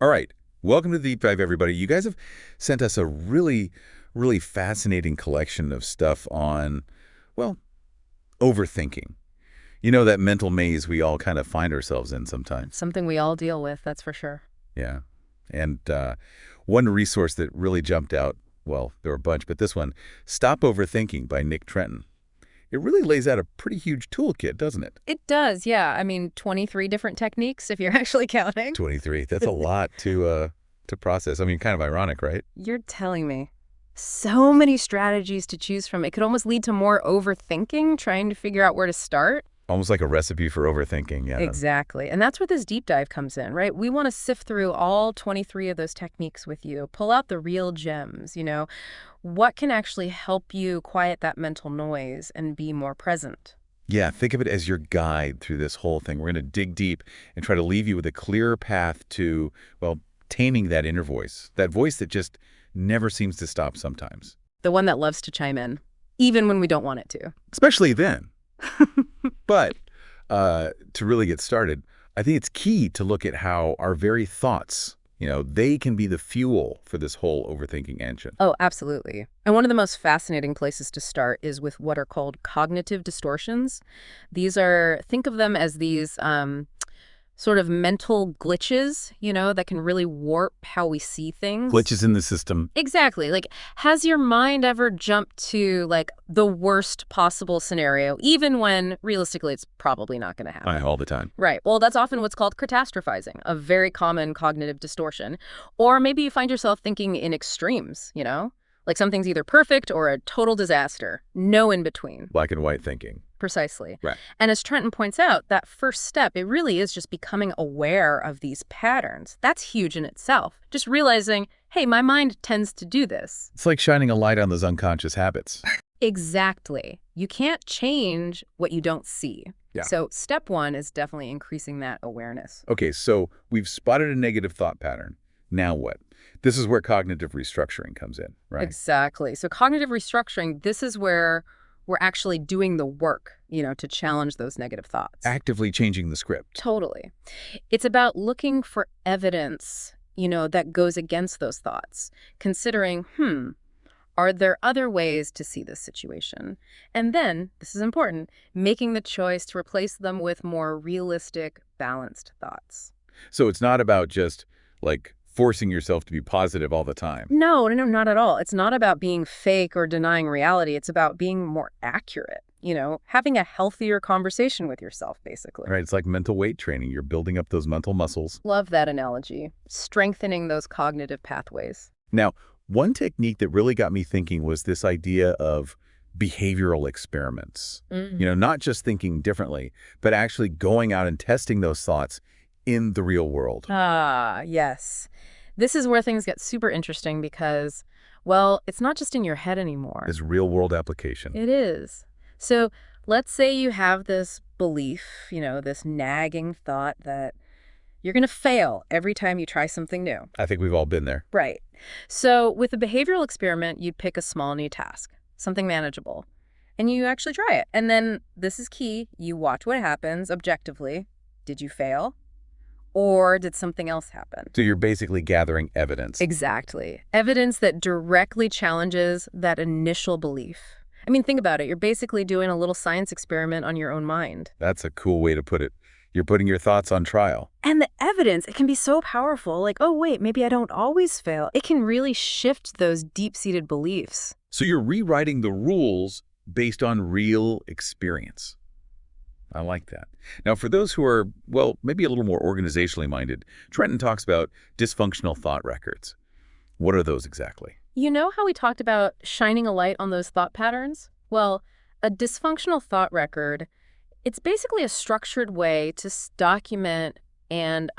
All right. Welcome to the Deep Dive, everybody. You guys have sent us a really, really fascinating collection of stuff on, well, overthinking. You know, that mental maze we all kind of find ourselves in sometimes. Something we all deal with, that's for sure. Yeah. And one resource that really jumped out, well, there were a bunch, but this one, Stop Overthinking by Nick Trenton. It really lays out a pretty huge toolkit, doesn't it? It does, yeah. I mean, 23 different techniques, if you're actually counting. 23. That's a lot to process. I mean, kind of ironic, right? You're telling me. So many strategies to choose from. It could almost lead to more overthinking, trying to figure out where to start. Almost like a recipe for overthinking, yeah. Exactly. And that's where this deep dive comes in, right? We want to sift through all 23 of those techniques with you, pull out the real gems, what can actually help you quiet that mental noise and be more present. Yeah, think of it as your guide through this whole thing. We're going to dig deep and try to leave you with a clearer path to, well, taming that inner voice, that voice that just never seems to stop sometimes. The one that loves to chime in, even when we don't want it to. Especially then. But to really get started, I think it's key to look at how our very thoughts, they can be the fuel for this whole overthinking engine. Oh, absolutely. And one of the most fascinating places to start is with what are called cognitive distortions. These are, think of them as these sort of mental glitches, that can really warp how we see things. Glitches in the system. Exactly. Like, has your mind ever jumped to, the worst possible scenario, even when, realistically, it's probably not going to happen? All the time. Right. Well, that's often what's called catastrophizing, a very common cognitive distortion. Or maybe you find yourself thinking in extremes, like something's either perfect or a total disaster. No in between. Black and white thinking. Precisely. Right. And as Trenton points out, that first step, it really is just becoming aware of these patterns. That's huge in itself. Just realizing, hey, my mind tends to do this. It's like shining a light on those unconscious habits. Exactly. You can't change what you don't see. Yeah. So step one is definitely increasing that awareness. Okay, so we've spotted a negative thought pattern. Now what? This is where cognitive restructuring comes in, right? Exactly. So cognitive restructuring, this is where we're actually doing the work, to challenge those negative thoughts. Actively changing the script. Totally. It's about looking for evidence, that goes against those thoughts, considering, are there other ways to see this situation? And then, this is important, making the choice to replace them with more realistic, balanced thoughts. So it's not about just, forcing yourself to be positive all the time. No, not at all. It's not about being fake or denying reality. It's about being more accurate, having a healthier conversation with yourself, basically. Right, it's like mental weight training. You're building up those mental muscles. Love that analogy. Strengthening those cognitive pathways. Now, one technique that really got me thinking was this idea of behavioral experiments. Not just thinking differently, but actually going out and testing those thoughts in the real world. Ah, yes. This is where things get super interesting because, well, it's not just in your head anymore. This real-world application. It is. So let's say you have this belief, this nagging thought that you're going to fail every time you try something new. I think we've all been there. Right. So with a behavioral experiment, you'd pick a small new task, something manageable, and you actually try it. And then, this is key, you watch what happens objectively. Did you fail? Or did something else happen? So you're basically gathering evidence. Exactly. Evidence that directly challenges that initial belief. I mean, think about it. You're basically doing a little science experiment on your own mind. That's a cool way to put it. You're putting your thoughts on trial. And the evidence, it can be so powerful. Like, oh, wait, maybe I don't always fail. It can really shift those deep-seated beliefs. So you're rewriting the rules based on real experience. I like that. Now, for those who are, well, maybe a little more organizationally minded, Trenton talks about dysfunctional thought records. What are those exactly? You know how we talked about shining a light on those thought patterns? Well, a dysfunctional thought record, it's basically a structured way to document and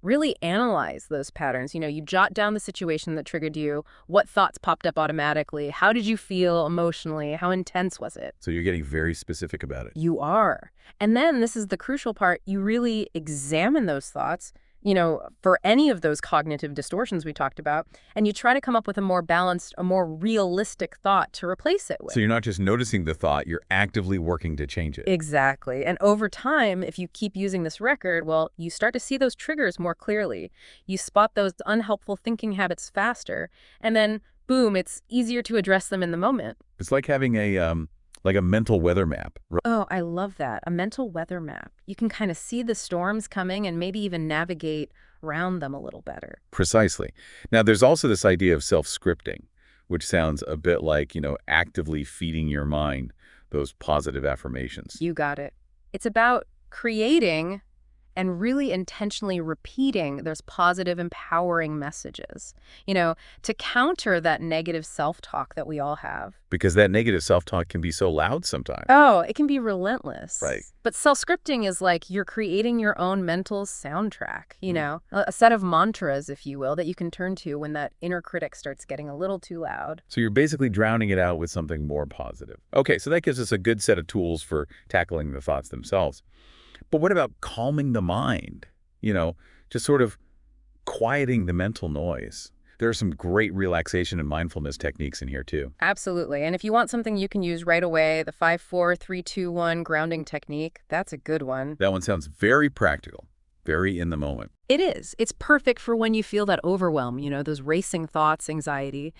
really analyze those patterns. You jot down the situation that triggered you, what thoughts popped up automatically, how did you feel emotionally, how intense was it? So you're getting very specific about it. You are. And then, this is the crucial part, you really examine those thoughts for any of those cognitive distortions we talked about, and you try to come up with a more balanced, a more realistic thought to replace it with. So you're not just noticing the thought, you're actively working to change it. Exactly. And over time, if you keep using this record, well, you start to see those triggers more clearly. You spot those unhelpful thinking habits faster, and then, boom, it's easier to address them in the moment. It's like having a mental weather map. Oh, I love that. A mental weather map. You can kind of see the storms coming and maybe even navigate around them a little better. Precisely. Now, there's also this idea of self-scripting, which sounds a bit like, actively feeding your mind those positive affirmations. You got it. It's about creating and really intentionally repeating those positive, empowering messages, to counter that negative self-talk that we all have. Because that negative self-talk can be so loud sometimes. Oh, it can be relentless. Right. But self-scripting is like you're creating your own mental soundtrack, a set of mantras, if you will, that you can turn to when that inner critic starts getting a little too loud. So you're basically drowning it out with something more positive. Okay, so that gives us a good set of tools for tackling the thoughts themselves. But what about calming the mind? Just sort of quieting the mental noise. There are some great relaxation and mindfulness techniques in here, too. Absolutely. And if you want something you can use right away, the 5-4-3-2-1 grounding technique, that's a good one. That one sounds very practical, very in the moment. It is. It's perfect for when you feel that overwhelm, those racing thoughts, anxiety.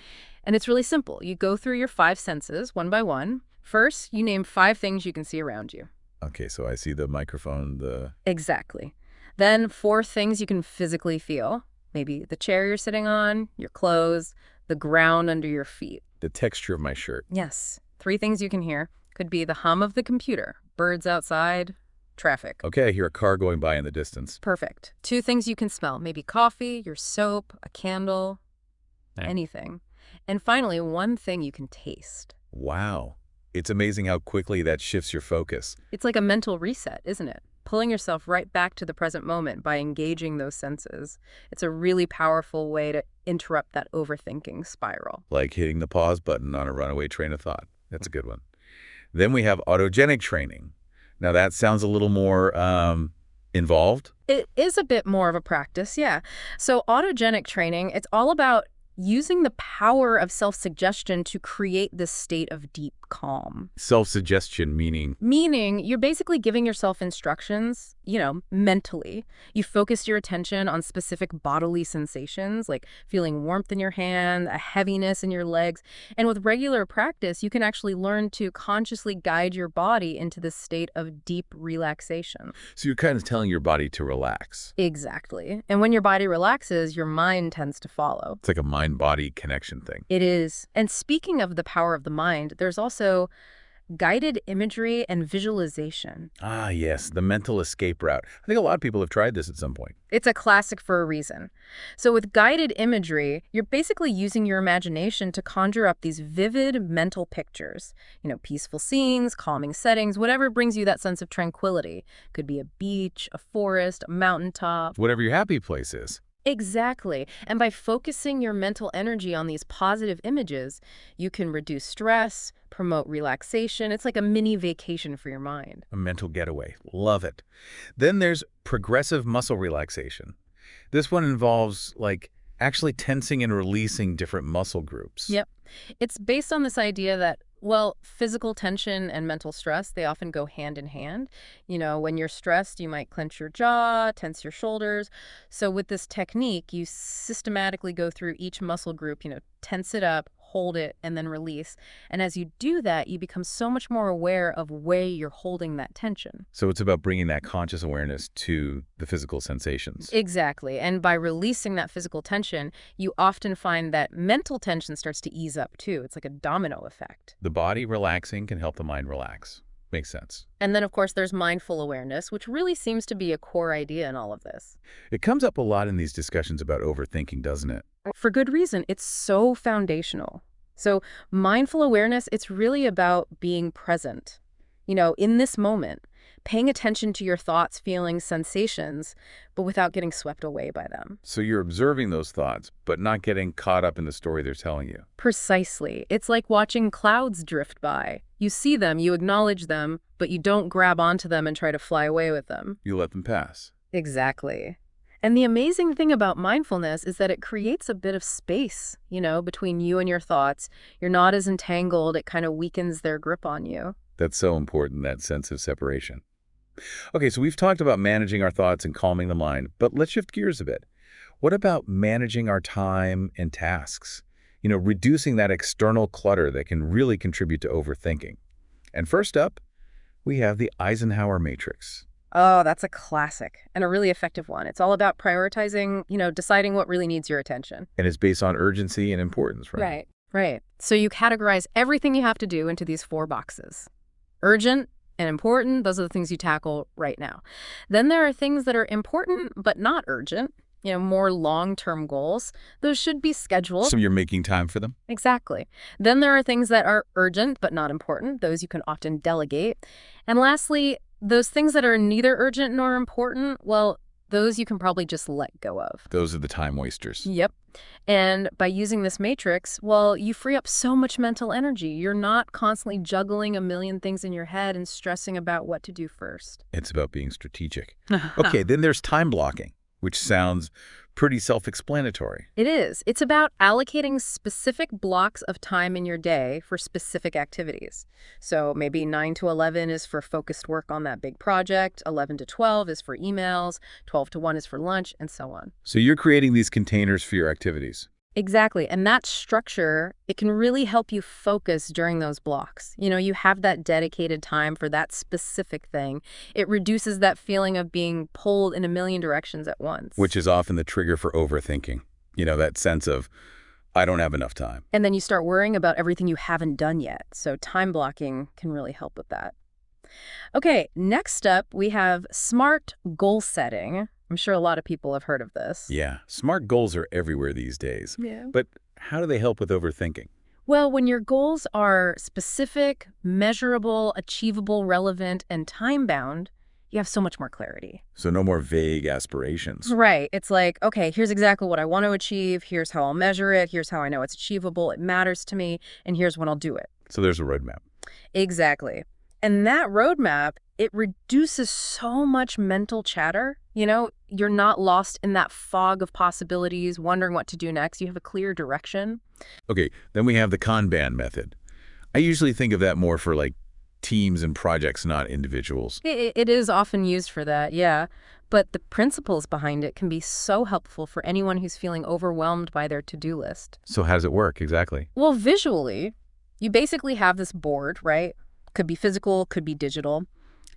And it's really simple. You go through your 5 senses one by one. First, you name 5 things you can see around you. Okay, so I see the microphone, Exactly. Then 4 things you can physically feel. Maybe the chair you're sitting on, your clothes, the ground under your feet. the texture of my shirt. Yes. 3 things you can hear. Could be the hum of the computer, birds outside, traffic. Okay, I hear a car going by in the distance. Perfect. 2 things you can smell. Maybe coffee, your soap, a candle, anything. And finally, 1 thing you can taste. Wow. It's amazing how quickly that shifts your focus. It's like a mental reset, isn't it? Pulling yourself right back to the present moment by engaging those senses. It's a really powerful way to interrupt that overthinking spiral. Like hitting the pause button on a runaway train of thought. That's a good one. Then we have autogenic training. Now that sounds a little more involved. It is a bit more of a practice, yeah. So autogenic training, it's all about using the power of self-suggestion to create this state of deep calm. Self-suggestion meaning? Meaning you're basically giving yourself instructions, mentally. You focus your attention on specific bodily sensations, like feeling warmth in your hand, a heaviness in your legs. And with regular practice, you can actually learn to consciously guide your body into this state of deep relaxation. So you're kind of telling your body to relax. Exactly. And when your body relaxes, your mind tends to follow. It's like a mind-body connection thing. It is. And speaking of the power of the mind, there's also guided imagery and visualization. Ah, yes, the mental escape route. I think a lot of people have tried this at some point. It's a classic for a reason. So with guided imagery, you're basically using your imagination to conjure up these vivid mental pictures. Peaceful scenes, calming settings, whatever brings you that sense of tranquility. Could be a beach, a forest, a mountaintop. Whatever your happy place is. Exactly. And by focusing your mental energy on these positive images, you can reduce stress, promote relaxation. It's like a mini vacation for your mind. A mental getaway. Love it. Then there's progressive muscle relaxation. This one involves, actually tensing and releasing different muscle groups. Yep. It's based on this idea that, physical tension and mental stress, they often go hand in hand. When you're stressed, you might clench your jaw, tense your shoulders. So with this technique, you systematically go through each muscle group, tense it up, hold it, and then release. And as you do that, you become so much more aware of where you're holding that tension. So it's about bringing that conscious awareness to the physical sensations. Exactly. And by releasing that physical tension, you often find that mental tension starts to ease up too. It's like a domino effect. The body relaxing can help the mind relax. Makes sense. And then, of course, there's mindful awareness, which really seems to be a core idea in all of this. It comes up a lot in these discussions about overthinking, doesn't it? For good reason. It's so foundational. So mindful awareness, it's really about being present, in this moment, paying attention to your thoughts, feelings, sensations, but without getting swept away by them. So you're observing those thoughts, but not getting caught up in the story they're telling you. Precisely. It's like watching clouds drift by. You see them, you acknowledge them, but you don't grab onto them and try to fly away with them. You let them pass. Exactly. And the amazing thing about mindfulness is that it creates a bit of space, between you and your thoughts. You're not as entangled. It kind of weakens their grip on you. That's so important, that sense of separation. Okay, so we've talked about managing our thoughts and calming the mind, but let's shift gears a bit. What about managing our time and tasks? Reducing that external clutter that can really contribute to overthinking. And first up, we have the Eisenhower matrix. Oh, that's a classic and a really effective one. It's all about prioritizing, deciding what really needs your attention. And it's based on urgency and importance, right? Right, right. So you categorize everything you have to do into these 4 boxes. Urgent and important, those are the things you tackle right now. Then there are things that are important but not urgent, more long-term goals. Those should be scheduled. So you're making time for them? Exactly. Then there are things that are urgent but not important. Those you can often delegate. And lastly, those things that are neither urgent nor important, well, those you can probably just let go of. Those are the time wasters. Yep. And by using this matrix, well, you free up so much mental energy. You're not constantly juggling a million things in your head and stressing about what to do first. It's about being strategic. Okay, then there's time blocking, which sounds pretty self-explanatory. It is. It's about allocating specific blocks of time in your day for specific activities. So maybe 9 to 11 is for focused work on that big project, 11 to 12 is for emails, 12 to 1 is for lunch, and so on. So you're creating these containers for your activities. Exactly. And that structure, it can really help you focus during those blocks. You have that dedicated time for that specific thing. It reduces that feeling of being pulled in a million directions at once. Which is often the trigger for overthinking. That sense of, I don't have enough time. And then you start worrying about everything you haven't done yet. So time blocking can really help with that. Okay, next up, we have SMART goal setting. I'm sure a lot of people have heard of this. Yeah, SMART goals are everywhere these days. Yeah. But how do they help with overthinking? Well, when your goals are specific, measurable, achievable, relevant, and time-bound, you have so much more clarity. So no more vague aspirations. Right. It's like, okay, here's exactly what I want to achieve. Here's how I'll measure it. Here's how I know it's achievable. It matters to me. And here's when I'll do it. So there's a roadmap. Exactly. And that roadmap, it reduces so much mental chatter. You're not lost in that fog of possibilities, wondering what to do next. You have a clear direction. Okay, then we have the Kanban method. I usually think of that more for teams and projects, not individuals. It is often used for that, yeah. But the principles behind it can be so helpful for anyone who's feeling overwhelmed by their to-do list. So how does it work exactly? Well, visually, you basically have this board, right? Could be physical, could be digital.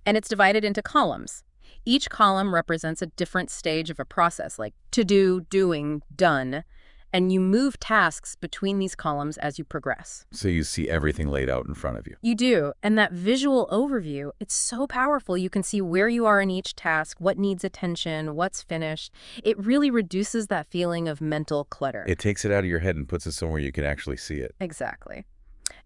And it's divided into columns. Each column represents a different stage of a process, like to-do, doing, done. And you move tasks between these columns as you progress. So you see everything laid out in front of you. You do. And that visual overview, it's so powerful. You can see where you are in each task, what needs attention, what's finished. It really reduces that feeling of mental clutter. It takes it out of your head and puts it somewhere you can actually see it. Exactly.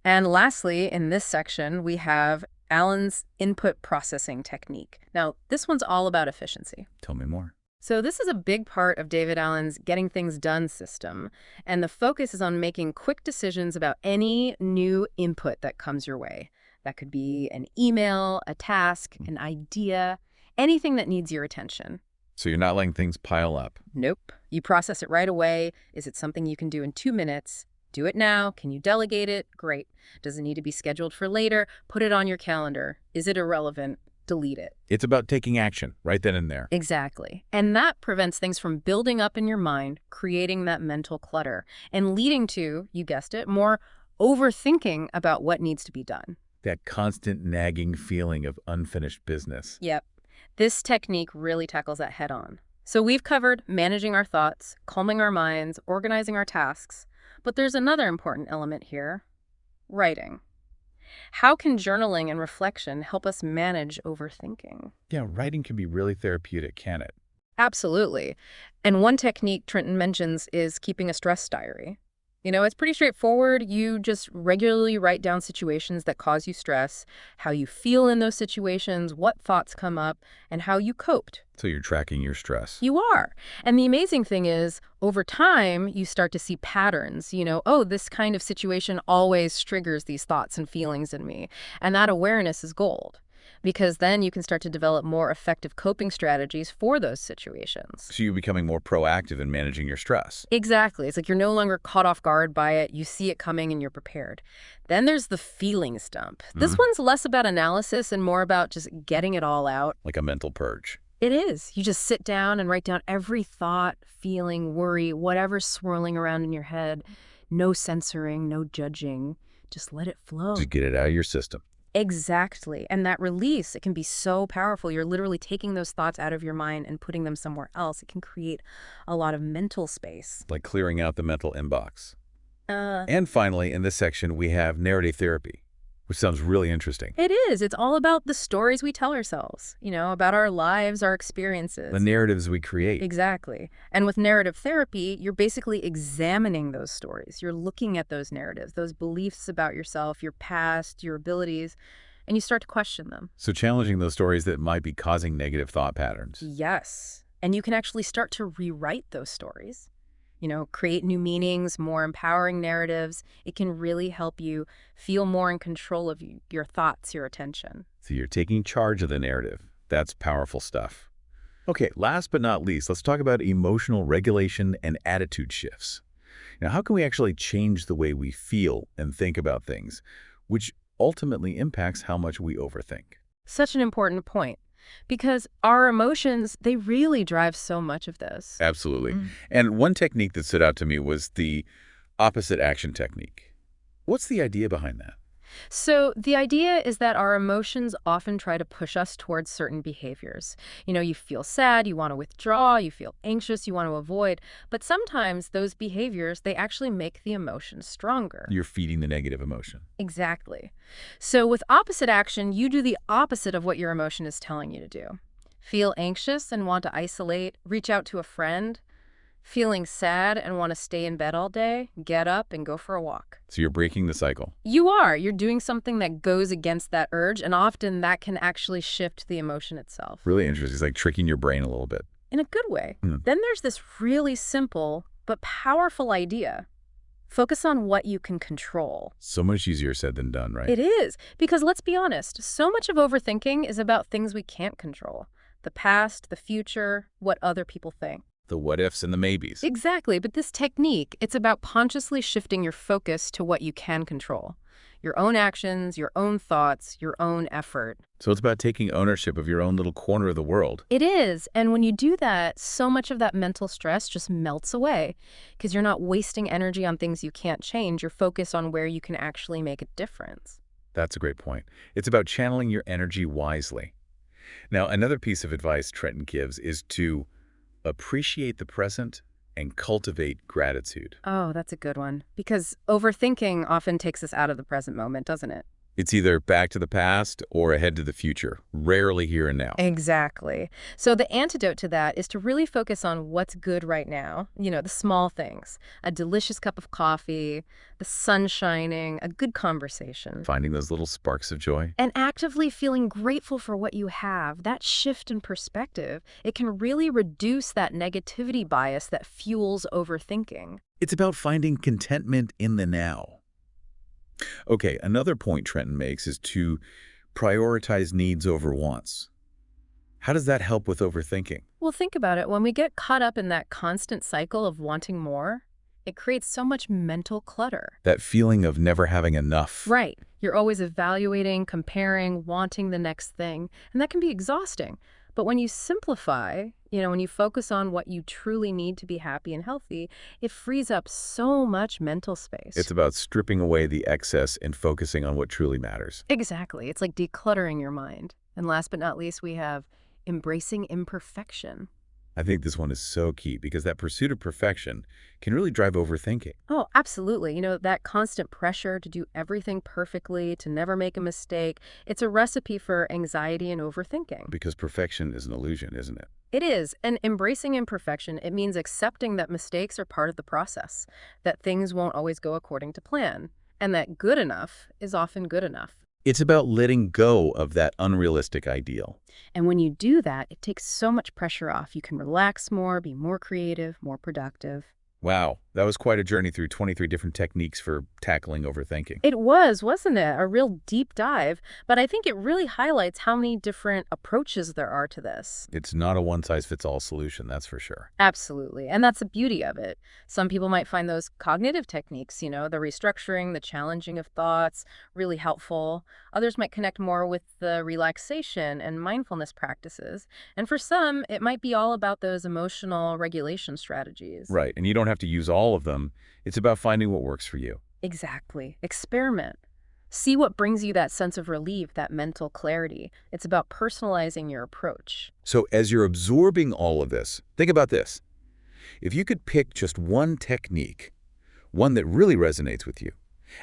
And lastly, in this section, we have Allen's input processing technique. Now, this one's all about efficiency. Tell me more. So this is a big part of David Allen's getting things done system, and the focus is on making quick decisions about any new input that comes your way. That could be an email, a task, an idea, anything that needs your attention. So you're not letting things pile up? Nope. You process it right away. Is it something you can do in 2 minutes? Do it now. Can you delegate it? Great. Does it need to be scheduled for later? Put it on your calendar. Is it irrelevant? Delete it. It's about taking action right then and there. Exactly. And that prevents things from building up in your mind, creating that mental clutter, and leading to, you guessed it, more overthinking about what needs to be done. That constant nagging feeling of unfinished business. Yep. This technique really tackles that head on. So we've covered managing our thoughts, calming our minds, organizing our tasks. But there's another important element here, writing. How can journaling and reflection help us manage overthinking? Yeah, writing can be really therapeutic, can it? Absolutely. And one technique Trenton mentions is keeping a stress diary. It's pretty straightforward. You just regularly write down situations that cause you stress, how you feel in those situations, what thoughts come up, and how you coped. So you're tracking your stress. You are. And the amazing thing is, over time, you start to see patterns. Oh, this kind of situation always triggers these thoughts and feelings in me. And that awareness is gold. because then you can start to develop more effective coping strategies for those situations. So you're becoming more proactive in managing your stress. Exactly. It's like you're no longer caught off guard by it. You see it coming and you're prepared. Then there's the feelings dump. This one's less about analysis and more about just getting it all out. Like a mental purge. It is. You just sit down and write down every thought, feeling, worry, whatever's swirling around in your head. No censoring, no judging. Just let it flow. Just get it out of your system. Exactly. And that release, it can be so powerful. You're literally taking those thoughts out of your mind and putting them somewhere else. It can create a lot of mental space. Like clearing out the mental inbox. And finally, in this section, we have narrative therapy, which sounds really interesting. It is. It's all about the stories we tell ourselves, about our lives, our experiences. The narratives we create. Exactly. And with narrative therapy, you're basically examining those stories. You're looking at those narratives, those beliefs about yourself, your past, your abilities, and you start to question them. So challenging those stories that might be causing negative thought patterns. Yes. And you can actually start to rewrite those stories. Create new meanings, more empowering narratives. It can really help you feel more in control of your thoughts, your attention. So you're taking charge of the narrative. That's powerful stuff. Okay, last but not least, let's talk about emotional regulation and attitude shifts. Now, how can we actually change the way we feel and think about things, which ultimately impacts how much we overthink? Such an important point. Because our emotions, they really drive so much of this. Absolutely. And one technique that stood out to me was the opposite action technique. What's the idea behind that? So the idea is that our emotions often try to push us towards certain behaviors. You feel sad, you want to withdraw, you feel anxious, you want to avoid. But sometimes those behaviors, they actually make the emotion stronger. You're feeding the negative emotion. Exactly. So with opposite action, you do the opposite of what your emotion is telling you to do. Feel anxious and want to isolate, reach out to a friend. Feeling sad and want to stay in bed all day, get up and go for a walk. So you're breaking the cycle. You are. You're doing something that goes against that urge, and often that can actually shift the emotion itself. Really interesting. It's like tricking your brain a little bit. In a good way. Then there's this really simple but powerful idea. Focus on what you can control. So much easier said than done, right? It is. Because let's be honest, so much of overthinking is about things we can't control. The past, the future, what other people think. The what-ifs and the maybes. Exactly, but this technique, it's about consciously shifting your focus to what you can control. Your own actions, your own thoughts, your own effort. So it's about taking ownership of your own little corner of the world. It is, and when you do that, so much of that mental stress just melts away because you're not wasting energy on things you can't change. You're focused on where you can actually make a difference. That's a great point. It's about channeling your energy wisely. Now, another piece of advice Trenton gives is to appreciate the present and cultivate gratitude. Oh, that's a good one. Because overthinking often takes us out of the present moment, doesn't it? It's either back to the past or ahead to the future, rarely here and now. Exactly. So the antidote to that is to really focus on what's good right now, the small things. A delicious cup of coffee, the sun shining, a good conversation. Finding those little sparks of joy. And actively feeling grateful for what you have, that shift in perspective, it can really reduce that negativity bias that fuels overthinking. It's about finding contentment in the now. Okay, another point Trenton makes is to prioritize needs over wants. How does that help with overthinking? Well, think about it. When we get caught up in that constant cycle of wanting more, it creates so much mental clutter. That feeling of never having enough. Right. You're always evaluating, comparing, wanting the next thing, and that can be exhausting. But when you simplify, when you focus on what you truly need to be happy and healthy, it frees up so much mental space. It's about stripping away the excess and focusing on what truly matters. Exactly. It's like decluttering your mind. And last but not least, we have embracing imperfection. I think this one is so key because that pursuit of perfection can really drive overthinking. Oh, absolutely. That constant pressure to do everything perfectly, to never make a mistake, it's a recipe for anxiety and overthinking. Because perfection is an illusion, isn't it? It is. And embracing imperfection, it means accepting that mistakes are part of the process, that things won't always go according to plan, and that good enough is often good enough. It's about letting go of that unrealistic ideal. And when you do that, it takes so much pressure off. You can relax more, be more creative, more productive. Wow. That was quite a journey through 23 different techniques for tackling overthinking. It was, wasn't it? A real deep dive. But I think it really highlights how many different approaches there are to this. It's not a one-size-fits-all solution, that's for sure. Absolutely. And that's the beauty of it. Some people might find those cognitive techniques, the restructuring, the challenging of thoughts, really helpful. Others might connect more with the relaxation and mindfulness practices. And for some, it might be all about those emotional regulation strategies. Right, and you don't have to use all of them. It's about finding what works for you. Exactly. Experiment. See what brings you that sense of relief, that mental clarity. It's about personalizing your approach. So as you're absorbing all of this, think about this. If you could pick just one technique, one that really resonates with you,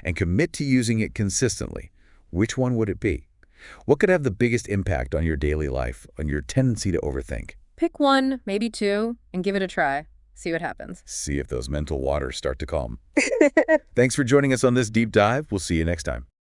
and commit to using it consistently, which one would it be? What could have the biggest impact on your daily life, on your tendency to overthink? Pick one, maybe two, and give it a try. See what happens. See if those mental waters start to calm. Thanks for joining us on this deep dive. We'll see you next time.